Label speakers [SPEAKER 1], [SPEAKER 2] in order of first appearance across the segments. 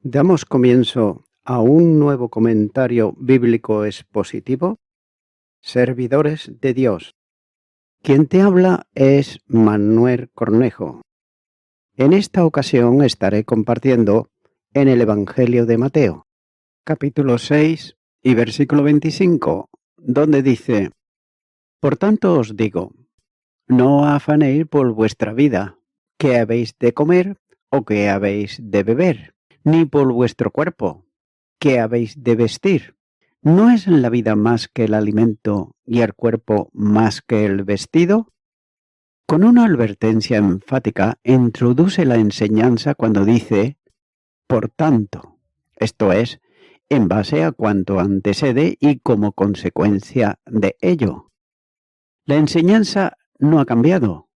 [SPEAKER 1] Damos comienzo a un nuevo comentario bíblico expositivo, Servidores de Dios. Quien te habla es Manuel Cornejo. En esta ocasión estaré compartiendo en el Evangelio de Mateo, capítulo 6 y versículo 25, donde dice: Por tanto os digo, no afanéis por vuestra vida, qué habéis de comer o qué habéis de beber, ni por vuestro cuerpo, qué habéis de vestir. ¿No es la vida más que el alimento y el cuerpo más que el vestido? Con una advertencia enfática introduce la enseñanza cuando dice, por tanto, esto es, en base a cuanto antecede y como consecuencia de ello. La enseñanza no ha cambiado,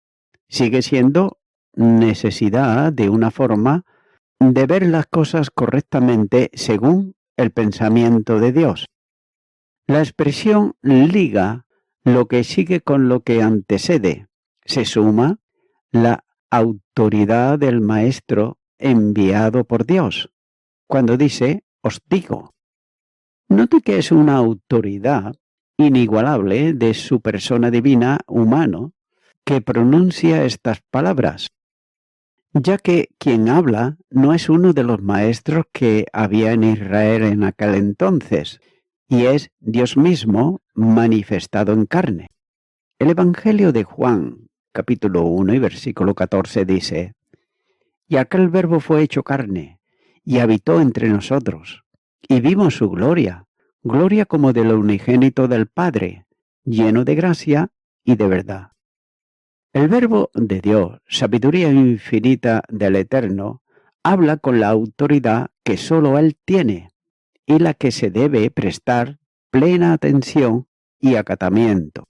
[SPEAKER 1] sigue siendo necesidad de una forma de ver las cosas correctamente según el pensamiento de Dios. La expresión liga lo que sigue con lo que antecede. Se suma la autoridad del Maestro enviado por Dios. Cuando dice, os digo. Note que es una autoridad inigualable de su persona divina humano que pronuncia estas palabras, ya que quien habla no es uno de los maestros que había en Israel en aquel entonces, y es Dios mismo manifestado en carne. El Evangelio de Juan, capítulo 1 y versículo 14 dice, y aquel verbo fue hecho carne, y habitó entre nosotros, y vimos su gloria, gloria como del unigénito del Padre, lleno de gracia y de verdad. El Verbo de Dios, sabiduría infinita del Eterno, habla con la autoridad que sólo Él tiene y la que se debe prestar plena atención y acatamiento,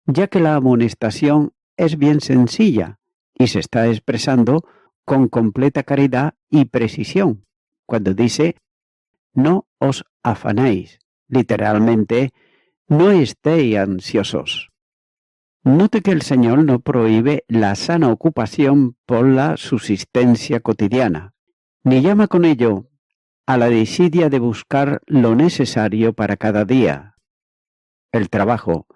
[SPEAKER 1] ya que la amonestación es bien sencilla y se está expresando con completa claridad y precisión, cuando dice, no os afanéis, literalmente, no estéis ansiosos. Note que el Señor no prohíbe la sana ocupación por la subsistencia cotidiana, ni llama con ello a la desidia de buscar lo necesario para cada día. El trabajo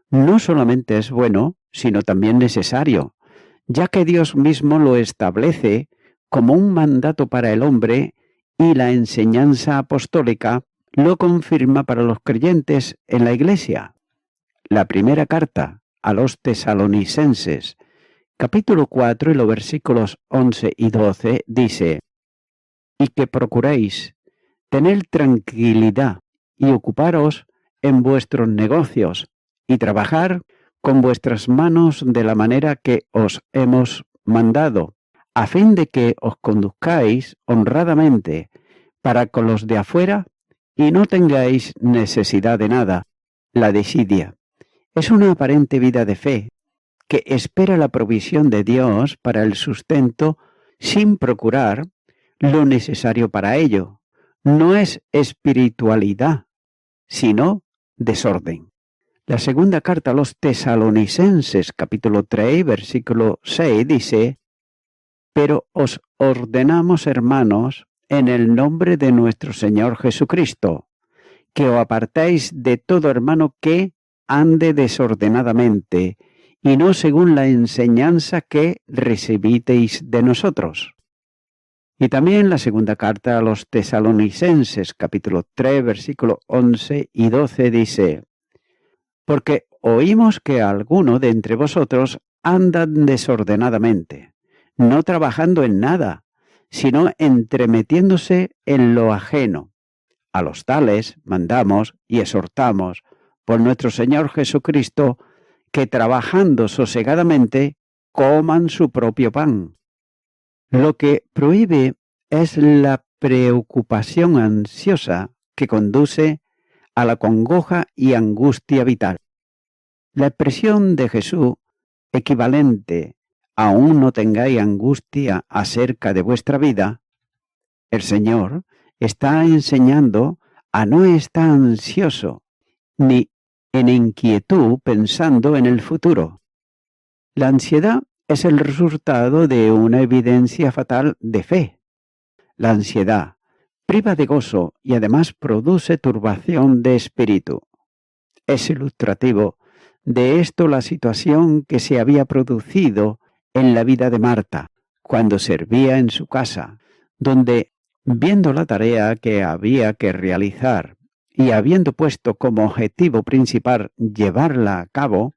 [SPEAKER 1] no solamente es bueno, sino también necesario, ya que Dios mismo lo establece como un mandato para el hombre y la enseñanza apostólica lo confirma para los creyentes en la Iglesia. La primera carta a los tesalonicenses, capítulo 4 y los versículos 11 y 12 dice, y que procuréis tener tranquilidad y ocuparos en vuestros negocios y trabajar con vuestras manos de la manera que os hemos mandado, a fin de que os conduzcáis honradamente para con los de afuera y no tengáis necesidad de nada, la desidia. Es una aparente vida de fe que espera la provisión de Dios para el sustento sin procurar lo necesario para ello. No es espiritualidad, sino desorden. La segunda carta a los tesalonicenses, capítulo 3, versículo 6, dice, pero os ordenamos, hermanos, en el nombre de nuestro Señor Jesucristo, que os apartéis de todo hermano que ande desordenadamente, y no según la enseñanza que recibisteis de nosotros. Y también la segunda carta a los tesalonicenses, capítulo 3, versículo 11 y 12 dice, porque oímos que alguno de entre vosotros andan desordenadamente, no trabajando en nada, sino entremetiéndose en lo ajeno. A los tales mandamos y exhortamos por nuestro Señor Jesucristo que trabajando sosegadamente coman su propio pan. Lo que prohíbe es la preocupación ansiosa que conduce a la congoja y angustia vital. La expresión de Jesús, equivalente aún no tengáis angustia acerca de vuestra vida, el Señor está enseñando a no estar ansioso ni en inquietud pensando en el futuro. La ansiedad es el resultado de una evidencia fatal de fe. la ansiedad, priva de gozo y además produce turbación de espíritu. Es ilustrativo de esto la situación que se había producido en la vida de Marta, cuando servía en su casa, donde, viendo la tarea que había que realizar y habiendo puesto como objetivo principal llevarla a cabo,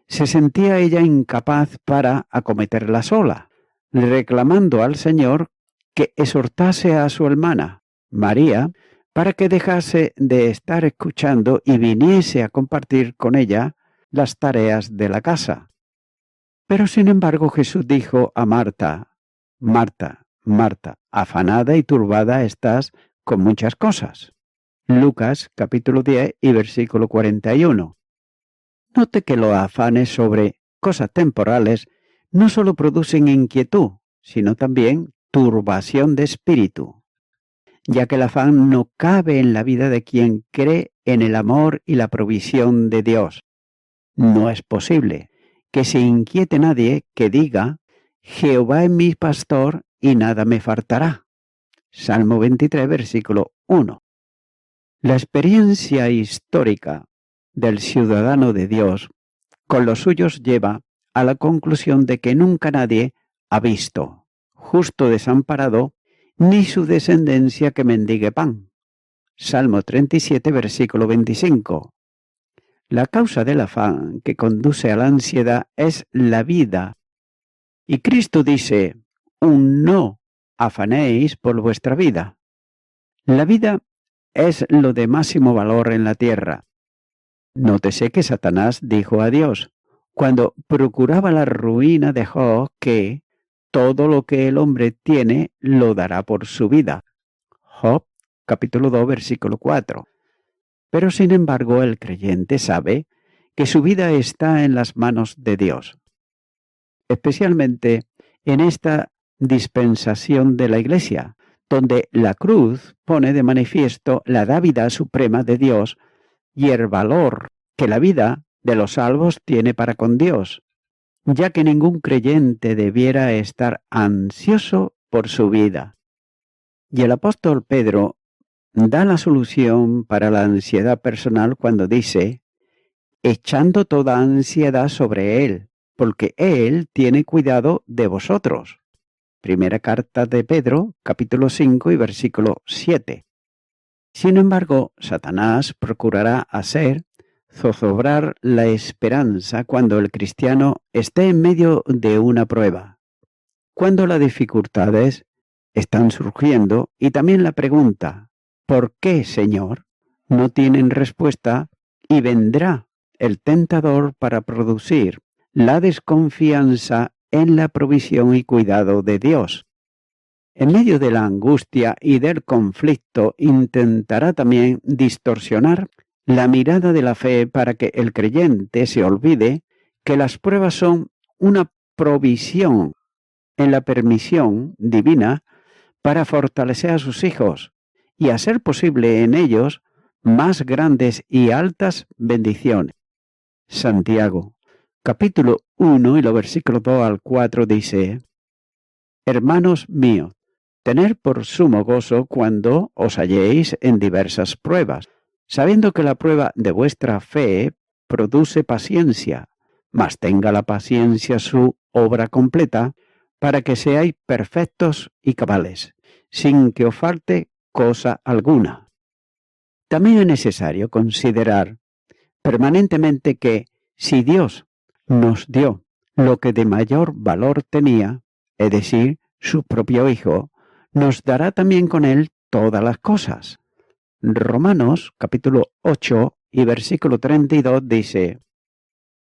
[SPEAKER 1] se sentía ella incapaz para acometerla sola, reclamando al Señor que exhortase a su hermana, María, para que dejase de estar escuchando y viniese a compartir con ella las tareas de la casa. Pero sin embargo Jesús dijo a Marta, Marta, Marta, afanada y turbada estás con muchas cosas. Lucas capítulo 10 y versículo 41. Note que los afanes sobre cosas temporales no solo producen inquietud, sino también turbación de espíritu, ya que el afán no cabe en la vida de quien cree en el amor y la provisión de Dios. No es posible que se inquiete nadie que diga, Jehová es mi pastor y nada me faltará. Salmo 23, versículo 1. La experiencia histórica del ciudadano de Dios con los suyos lleva a la conclusión de que nunca nadie ha visto, justo desamparado, ni su descendencia que mendigue pan. Salmo 37, versículo 25. La causa del afán que conduce a la ansiedad es la vida. Y Cristo dice, un no afanéis por vuestra vida. La vida es lo de máximo valor en la tierra. Nótese que Satanás dijo a Dios, cuando procuraba la ruina de Job, que todo lo que el hombre tiene lo dará por su vida. Job, capítulo 2, versículo 4. Pero sin embargo el creyente sabe que su vida está en las manos de Dios. Especialmente en esta dispensación de la Iglesia, donde la cruz pone de manifiesto la dávida suprema de Dios y el valor que la vida de los salvos tiene para con Dios, ya que ningún creyente debiera estar ansioso por su vida. Y el apóstol Pedro da la solución para la ansiedad personal cuando dice, echando toda ansiedad sobre Él, porque Él tiene cuidado de vosotros. Primera carta de Pedro, capítulo 5 y versículo 7. Sin embargo, Satanás procurará hacer zozobrar la esperanza cuando el cristiano esté en medio de una prueba, cuando las dificultades están surgiendo y también la pregunta, ¿por qué, Señor?, no tienen respuesta y vendrá el tentador para producir la desconfianza en la provisión y cuidado de Dios. En medio de la angustia y del conflicto intentará también distorsionar la mirada de la fe para que el creyente se olvide que las pruebas son una provisión en la permisión divina para fortalecer a sus hijos y hacer posible en ellos más grandes y altas bendiciones. Santiago, capítulo 1 y los versículos 2 al 4 dice, Hermanos míos, tened por sumo gozo cuando os halléis en diversas pruebas, sabiendo que la prueba de vuestra fe produce paciencia, mas tenga la paciencia su obra completa, para que seáis perfectos y cabales, sin que os falte cosa alguna. También es necesario considerar permanentemente que si Dios nos dio lo que de mayor valor tenía, es decir, su propio Hijo, nos dará también con él todas las cosas. Romanos capítulo 8 y versículo 32 dice,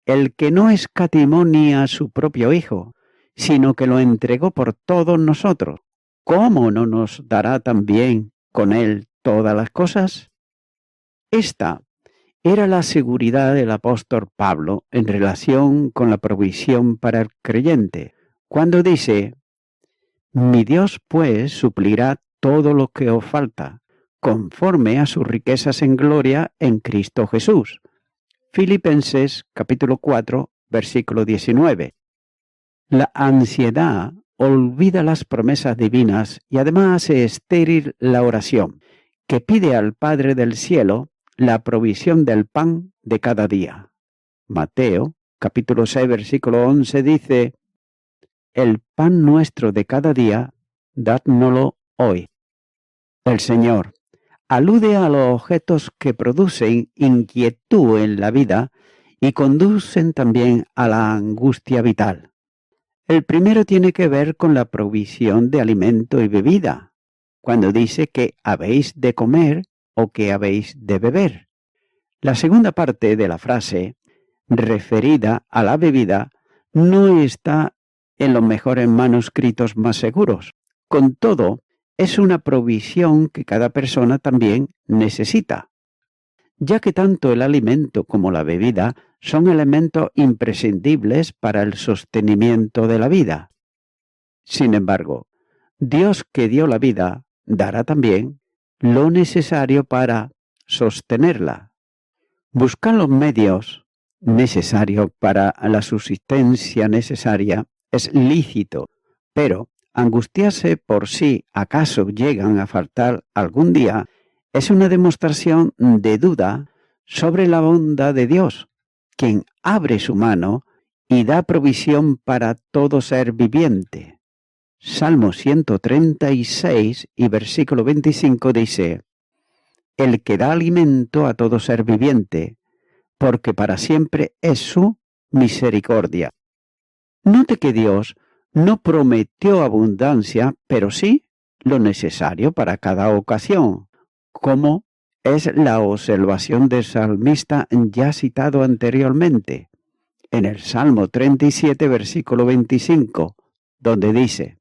[SPEAKER 1] El que no escatimó ni a su propio Hijo, sino que lo entregó por todos nosotros, ¿cómo no nos dará también con él todas las cosas? Esta era la seguridad del apóstol Pablo en relación con la provisión para el creyente, cuando dice, Mi Dios pues suplirá todo lo que os falta, conforme a sus riquezas en gloria en Cristo Jesús. Filipenses capítulo 4, versículo 19. La ansiedad olvida las promesas divinas y además hace estéril la oración, que pide al Padre del cielo la provisión del pan de cada día. Mateo, capítulo 6, versículo 11 dice: el pan nuestro de cada día, dádnoslo hoy. El Señor alude a los objetos que producen inquietud en la vida y conducen también a la angustia vital. El primero tiene que ver con la provisión de alimento y bebida, cuando dice que habéis de comer o que habéis de beber. La segunda parte de la frase, referida a la bebida, no está en los mejores manuscritos más seguros. Con todo, es una provisión que cada persona también necesita, ya que tanto el alimento como la bebida son elementos imprescindibles para el sostenimiento de la vida. Sin embargo, Dios que dio la vida dará también lo necesario para sostenerla. Buscar los medios necesarios para la subsistencia necesaria es lícito, pero angustiarse por si acaso llegan a faltar algún día es una demostración de duda sobre la bondad de Dios, quien abre su mano y da provisión para todo ser viviente. Salmo 136 y versículo 25 dice: el que da alimento a todo ser viviente, porque para siempre es su misericordia. Note que Dios no prometió abundancia, pero sí lo necesario para cada ocasión, como es la observación del salmista ya citado anteriormente, en el Salmo 37, versículo 25, donde dice: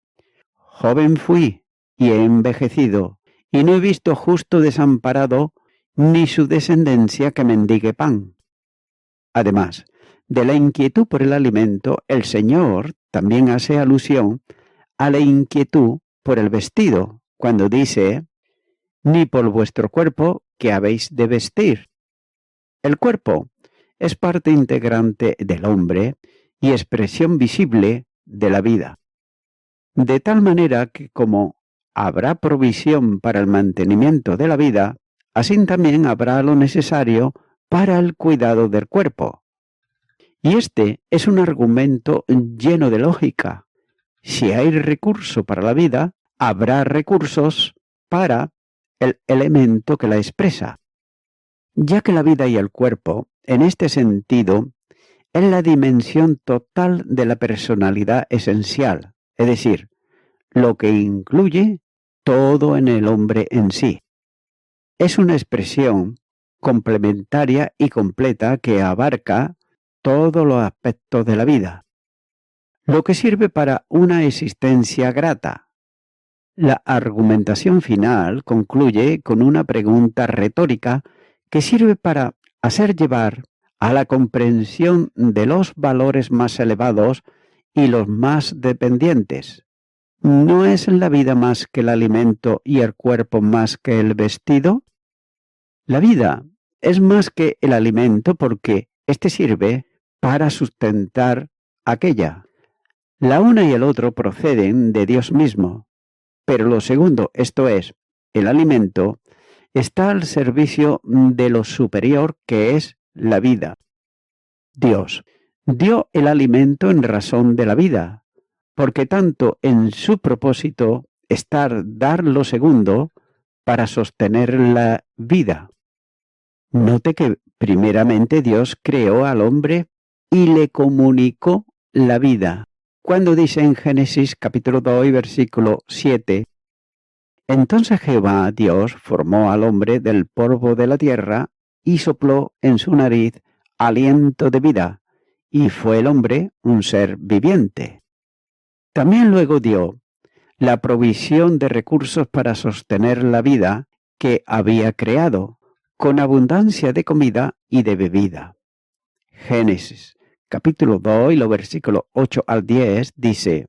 [SPEAKER 1] joven fui y he envejecido, y no he visto justo desamparado, ni su descendencia que mendigue pan. Además de la inquietud por el alimento, el Señor también hace alusión a la inquietud por el vestido, cuando dice: ni por vuestro cuerpo que habéis de vestir. El cuerpo es parte integrante del hombre y expresión visible de la vida. De tal manera que como habrá provisión para el mantenimiento de la vida, así también habrá lo necesario para el cuidado del cuerpo. Y este es un argumento lleno de lógica. Si hay recurso para la vida, habrá recursos para el elemento que la expresa. Ya que la vida y el cuerpo, en este sentido, es la dimensión total de la personalidad esencial, es decir, lo que incluye todo en el hombre en sí. Es una expresión complementaria y completa que abarca todos los aspectos de la vida, lo que sirve para una existencia grata. La argumentación final concluye con una pregunta retórica que sirve para hacer llevar a la comprensión de los valores más elevados y los más dependientes. ¿No es la vida más que el alimento y el cuerpo más que el vestido? La vida es más que el alimento porque éste sirve para sustentar aquella. La una y el otro proceden de Dios mismo, pero lo segundo, esto es, el alimento, está al servicio de lo superior que es la vida. Dios dio el alimento en razón de la vida, porque tanto en su propósito está dar lo segundo para sostener la vida. Note que primeramente Dios creó al hombre y le comunicó la vida. Cuando dice en Génesis capítulo 2 y versículo 7, entonces Jehová Dios formó al hombre del polvo de la tierra y sopló en su nariz aliento de vida, y fue el hombre un ser viviente. También luego dio la provisión de recursos para sostener la vida que había creado, con abundancia de comida y de bebida. Génesis capítulo 2 y los versículos 8 al 10 dice: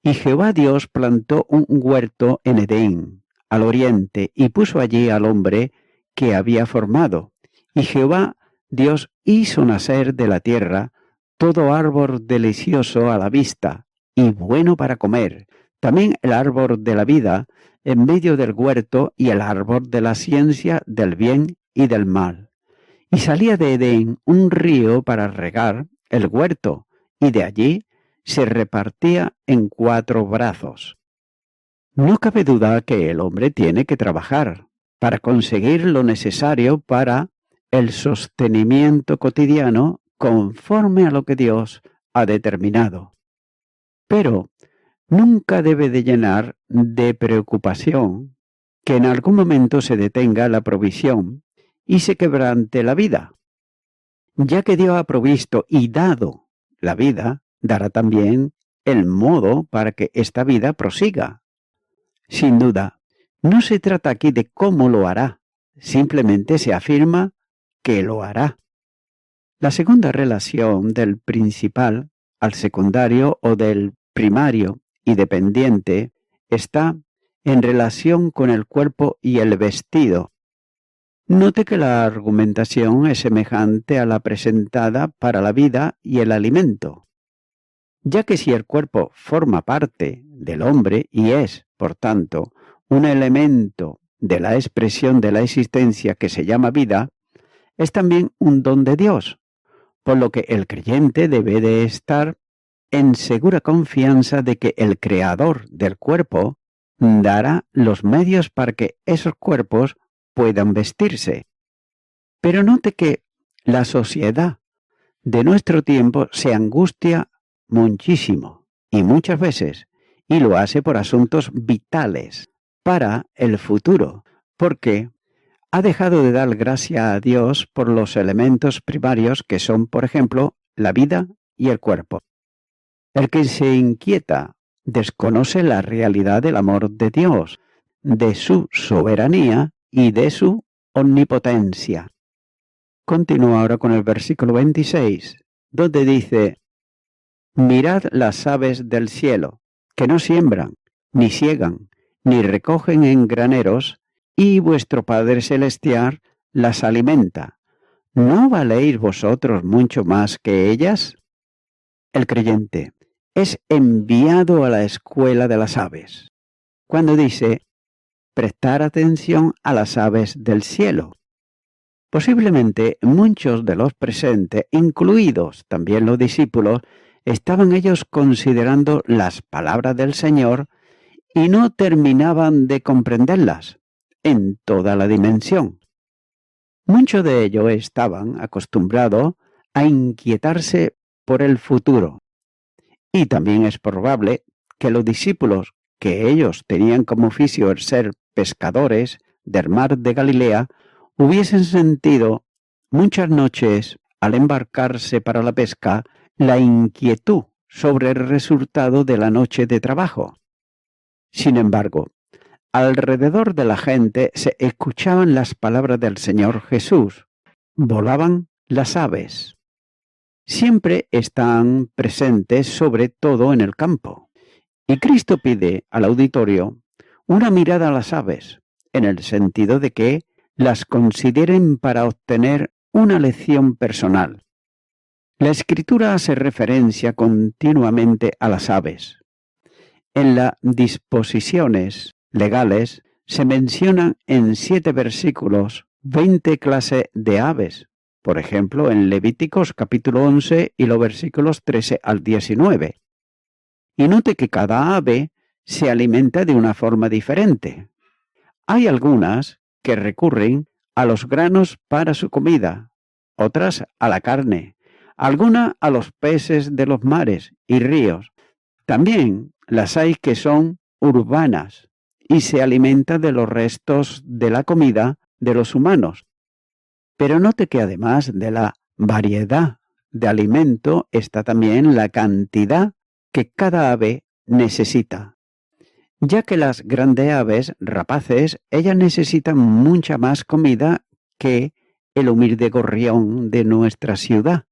[SPEAKER 1] y Jehová Dios plantó un huerto en Edén, al oriente, y puso allí al hombre que había formado. Y Jehová Dios hizo nacer de la tierra todo árbol delicioso a la vista, y bueno para comer, también el árbol de la vida en medio del huerto y el árbol de la ciencia del bien y del mal. Y salía de Edén un río para regar el huerto, y de allí se repartía en 4 brazos. No cabe duda que el hombre tiene que trabajar para conseguir lo necesario para el sostenimiento cotidiano conforme a lo que Dios ha determinado. Pero nunca debe de llenar de preocupación que en algún momento se detenga la provisión y se quebrante la vida. Ya que Dios ha provisto y dado la vida, dará también el modo para que esta vida prosiga. Sin duda, no se trata aquí de cómo lo hará, simplemente se afirma que lo hará. La segunda relación del principal al secundario o del primario y dependiente está en relación con el cuerpo y el vestido. Note que la argumentación es semejante a la presentada para la vida y el alimento, ya que si el cuerpo forma parte del hombre y es, por tanto, un elemento de la expresión de la existencia que se llama vida, es también un don de Dios, por lo que el creyente debe de estar en segura confianza de que el creador del cuerpo dará los medios para que esos cuerpos puedan vestirse. Pero note que la sociedad de nuestro tiempo se angustia muchísimo y muchas veces, y lo hace por asuntos vitales para el futuro, porque ha dejado de dar gracia a Dios por los elementos primarios que son, por ejemplo, la vida y el cuerpo. El que se inquieta desconoce la realidad del amor de Dios, de su soberanía y de su omnipotencia. Continúa ahora con el versículo 26, donde dice: Mirad las aves del cielo, que no siembran, ni siegan, ni recogen en graneros, y vuestro Padre Celestial las alimenta. ¿No valéis vosotros mucho más que ellas? El creyente es enviado a la escuela de las aves, cuando dice prestar atención a las aves del cielo. Posiblemente muchos de los presentes, incluidos también los discípulos, estaban ellos considerando las palabras del Señor y no terminaban de comprenderlas en toda la dimensión. Muchos de ellos estaban acostumbrados a inquietarse por el futuro. Y también es probable que los discípulos, que ellos tenían como oficio el ser pescadores del mar de Galilea, hubiesen sentido muchas noches, al embarcarse para la pesca, la inquietud sobre el resultado de la noche de trabajo. Sin embargo, alrededor de la gente se escuchaban las palabras del Señor Jesús. Volaban las aves. Siempre están presentes sobre todo en el campo. Y Cristo pide al auditorio una mirada a las aves, en el sentido de que las consideren para obtener una lección personal. La Escritura hace referencia continuamente a las aves. En las disposiciones legales se mencionan en 7 versículos 20 clases de aves. Por ejemplo, en Levíticos capítulo 11 y los versículos 13 al 19. Y note que cada ave se alimenta de una forma diferente. Hay algunas que recurren a los granos para su comida, otras a la carne, algunas a los peces de los mares y ríos. También las hay que son urbanas y se alimentan de los restos de la comida de los humanos. Pero note que además de la variedad de alimento está también la cantidad que cada ave necesita. Ya que las grandes aves rapaces, ellas necesitan mucha más comida que el humilde gorrión de nuestra ciudad.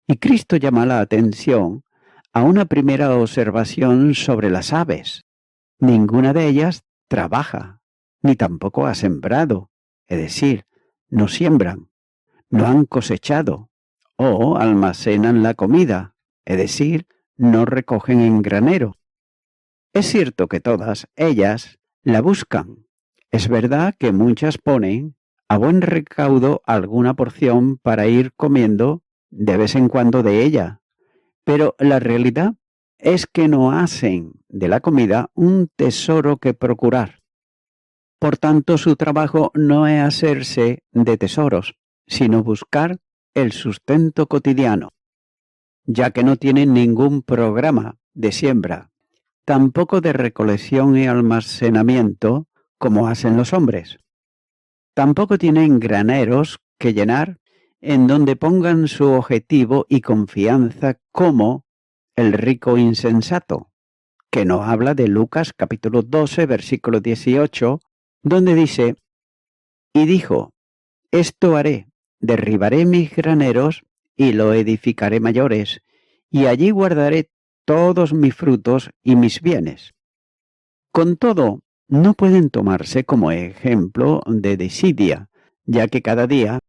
[SPEAKER 1] Y Cristo llama la atención a una primera observación sobre las aves. Ninguna de ellas trabaja, ni tampoco ha sembrado, es decir, no siembran, no han cosechado o almacenan la comida, es decir, no recogen en granero. Es cierto que todas ellas la buscan. Es verdad que muchas ponen a buen recaudo alguna porción para ir comiendo de vez en cuando de ella, pero la realidad es que no hacen de la comida un tesoro que procurar. Por tanto, su trabajo no es hacerse de tesoros, sino buscar el sustento cotidiano, ya que no tienen ningún programa de siembra, tampoco de recolección y almacenamiento como hacen los hombres. Tampoco tienen graneros que llenar en donde pongan su objetivo y confianza como el rico insensato, que nos habla de Lucas capítulo 12, versículo 18, donde dice, y dijo, esto haré, derribaré mis graneros y lo edificaré mayores, y allí guardaré todos mis frutos y mis bienes. Con todo, no pueden tomarse como ejemplo de desidia, ya que cada día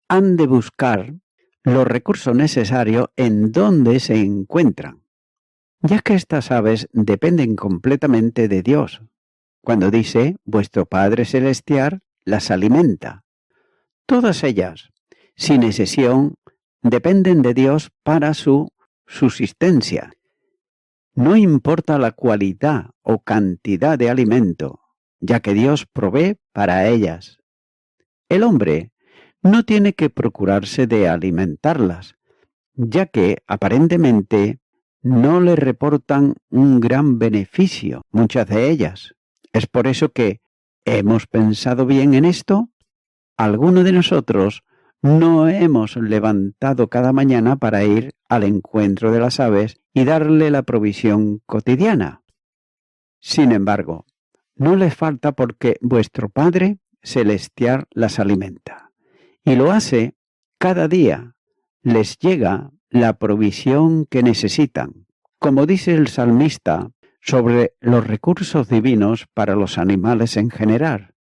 [SPEAKER 1] han de buscar los recursos necesarios en donde se encuentran, ya que estas aves dependen completamente de Dios. Cuando dice, vuestro Padre Celestial las alimenta. Todas ellas, sin excepción, dependen de Dios para su subsistencia. No importa la cualidad o cantidad de alimento, ya que Dios provee para ellas. El hombre no tiene que procurarse de alimentarlas, ya que aparentemente no le reportan un gran beneficio, muchas de ellas. Es por eso que, ¿hemos pensado bien en esto? Algunos de nosotros no hemos levantado cada mañana para ir al encuentro de las aves y darle la provisión cotidiana. Sin embargo, no les falta porque vuestro Padre Celestial las alimenta. Y lo hace cada día. Les llega la provisión que necesitan. Como dice el salmista sobre los recursos divinos para los animales en general.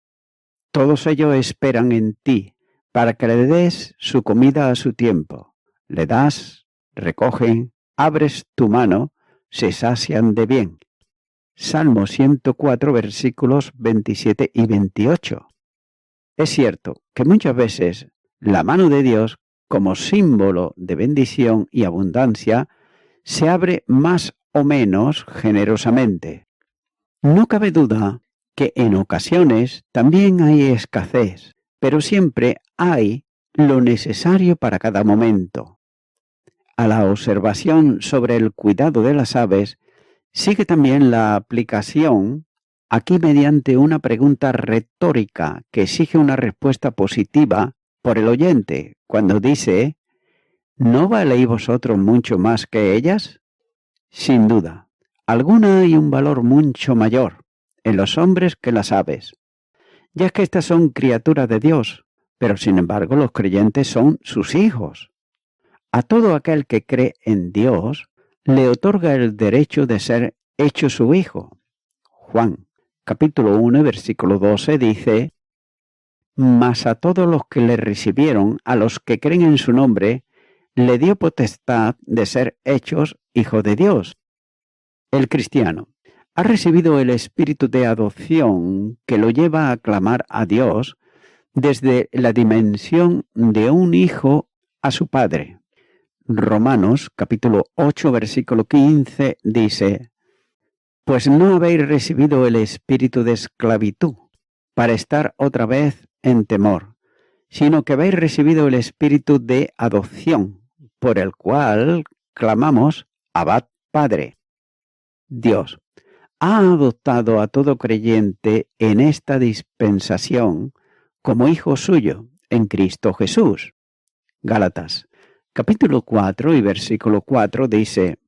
[SPEAKER 1] Todos ellos esperan en ti para que le des su comida a su tiempo. Le das, recogen, abres tu mano, se sacian de bien. Salmo 104, versículos 27 y 28. Es cierto que muchas veces la mano de Dios, como símbolo de bendición y abundancia, se abre más o menos generosamente. No cabe duda que en ocasiones también hay escasez, pero siempre hay lo necesario para cada momento. A la observación sobre el cuidado de las aves, sigue también la aplicación, aquí mediante una pregunta retórica que exige una respuesta positiva por el oyente, cuando dice, ¿no valéis vosotros mucho más que ellas? Sin duda, alguna hay un valor mucho mayor en los hombres que las aves, ya que estas son criaturas de Dios, pero sin embargo los creyentes son sus hijos. A todo aquel que cree en Dios, le otorga el derecho de ser hecho su hijo. Juan, capítulo 1, versículo 12 dice, mas a todos los que le recibieron, a los que creen en su nombre, le dio potestad de ser hechos hijos de Dios. El cristiano ha recibido el espíritu de adopción que lo lleva a clamar a Dios desde la dimensión de un hijo a su padre. Romanos capítulo 8 versículo 15 dice, pues no habéis recibido el espíritu de esclavitud para estar otra vez en temor, sino que habéis recibido el espíritu de adopción, por el cual clamamos, Abba, Padre. Dios ha adoptado a todo creyente en esta dispensación como hijo suyo en Cristo Jesús. Gálatas, capítulo 4 y versículo 4 dice,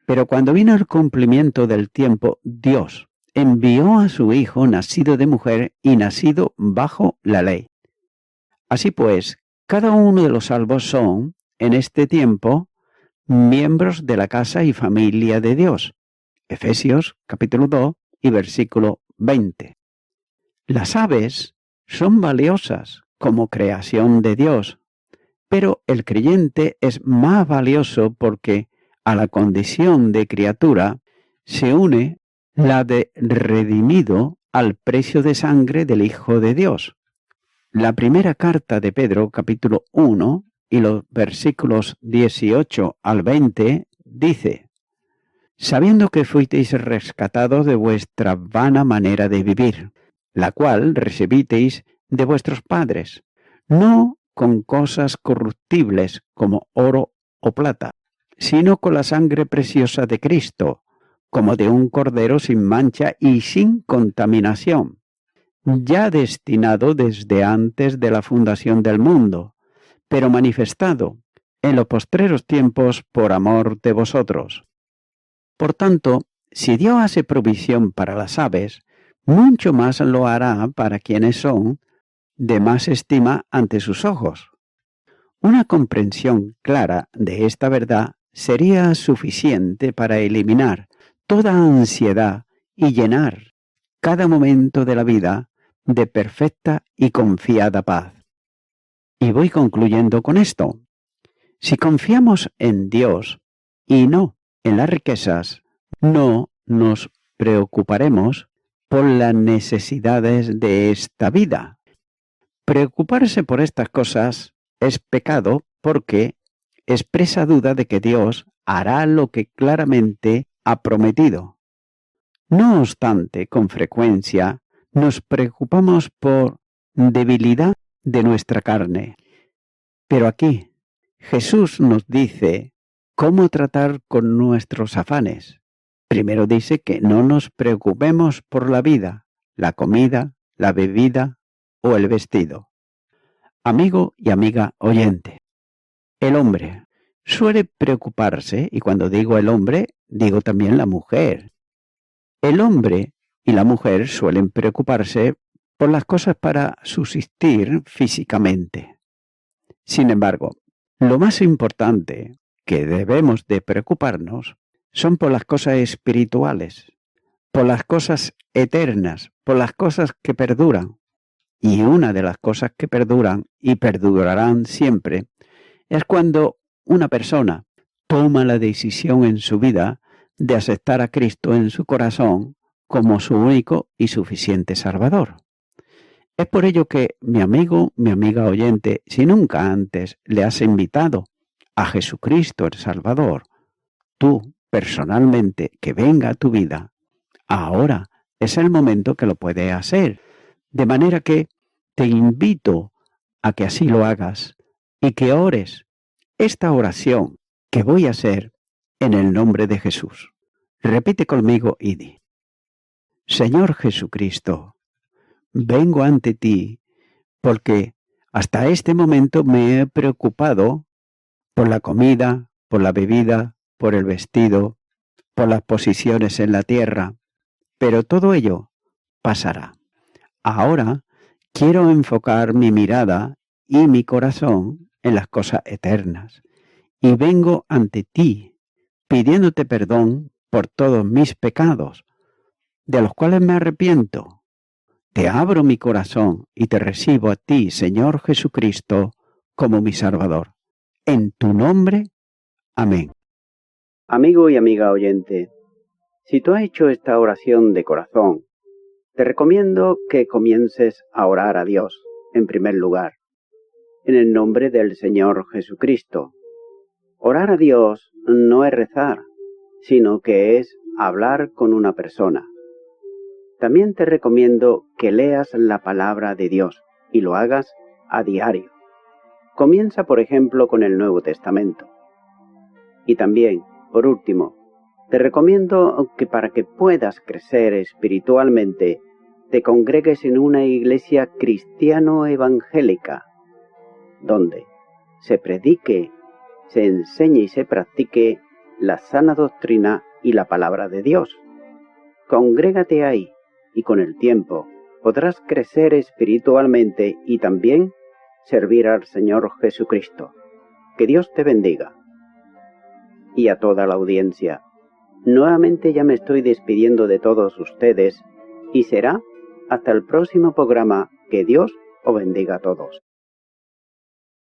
[SPEAKER 1] pero cuando vino el cumplimiento del tiempo, Dios envió a su Hijo nacido de mujer y nacido bajo la ley. Así pues, cada uno de los salvos son, en este tiempo, miembros de la casa y familia de Dios. Efesios capítulo 2 y versículo 20. Las aves son valiosas como creación de Dios, pero el creyente es más valioso porque a la condición de criatura se une la de redimido al precio de sangre del Hijo de Dios. La primera carta de Pedro, capítulo 1, y los versículos 18 al 20, dice: sabiendo que fuisteis rescatados de vuestra vana manera de vivir, la cual recibisteis de vuestros padres, no con cosas corruptibles como oro o plata, sino con la sangre preciosa de Cristo, como de un cordero sin mancha y sin contaminación, ya destinado desde antes de la fundación del mundo, pero manifestado en los postreros tiempos por amor de vosotros. Por tanto, si Dios hace provisión para las aves, mucho más lo hará para quienes son de más estima ante sus ojos. Una comprensión clara de esta verdad sería suficiente para eliminar toda ansiedad y llenar cada momento de la vida de perfecta y confiada paz. Y voy concluyendo con esto. Si confiamos en Dios y no en las riquezas, no nos preocuparemos por las necesidades de esta vida. Preocuparse por estas cosas es pecado porque expresa duda de que Dios hará lo que claramente ha prometido. No obstante, con frecuencia nos preocupamos por debilidad de nuestra carne. Pero aquí Jesús nos dice cómo tratar con nuestros afanes. Primero dice que no nos preocupemos por la vida, la comida, la bebida o el vestido. Amigo y amiga oyente, el hombre suele preocuparse, y cuando digo el hombre, digo también la mujer. El hombre y la mujer suelen preocuparse por las cosas para subsistir físicamente. Sin embargo, lo más importante que debemos de preocuparnos son por las cosas espirituales, por las cosas eternas, por las cosas que perduran. Y una de las cosas que perduran y perdurarán siempre es cuando una persona toma la decisión en su vida de aceptar a Cristo en su corazón como su único y suficiente Salvador. Es por ello que, mi amigo, mi amiga oyente, si nunca antes le has invitado a Jesucristo el Salvador, tú, personalmente, que venga a tu vida, ahora es el momento que lo puedes hacer. De manera que te invito a que así lo hagas y que ores esta oración que voy a hacer en el nombre de Jesús. Repite conmigo y di: Señor Jesucristo, vengo ante ti porque hasta este momento me he preocupado por la comida, por la bebida, por el vestido, por las posiciones en la tierra, pero todo ello pasará. Ahora quiero enfocar mi mirada y mi corazón en las cosas eternas y vengo ante ti pidiéndote perdón por todos mis pecados, de los cuales me arrepiento. Te abro mi corazón y te recibo a ti, Señor Jesucristo, como mi Salvador. En tu nombre, amén. Amigo y amiga oyente, si tú has hecho esta oración de corazón, te recomiendo que comiences a orar a Dios, en primer lugar, en el nombre del Señor Jesucristo. Orar a Dios no es rezar, sino que es hablar con una persona. También te recomiendo que leas la palabra de Dios y lo hagas a diario. Comienza, por ejemplo, con el Nuevo Testamento. Y también, por último, te recomiendo que para que puedas crecer espiritualmente, te congregues en una iglesia cristiano-evangélica, donde se predique, se enseñe y se practique la sana doctrina y la palabra de Dios. Congrégate ahí y con el tiempo podrás crecer espiritualmente y también servir al Señor Jesucristo. Que Dios te bendiga. Y a toda la audiencia, nuevamente ya me estoy despidiendo de todos ustedes y será hasta el próximo programa. Que Dios os bendiga a todos.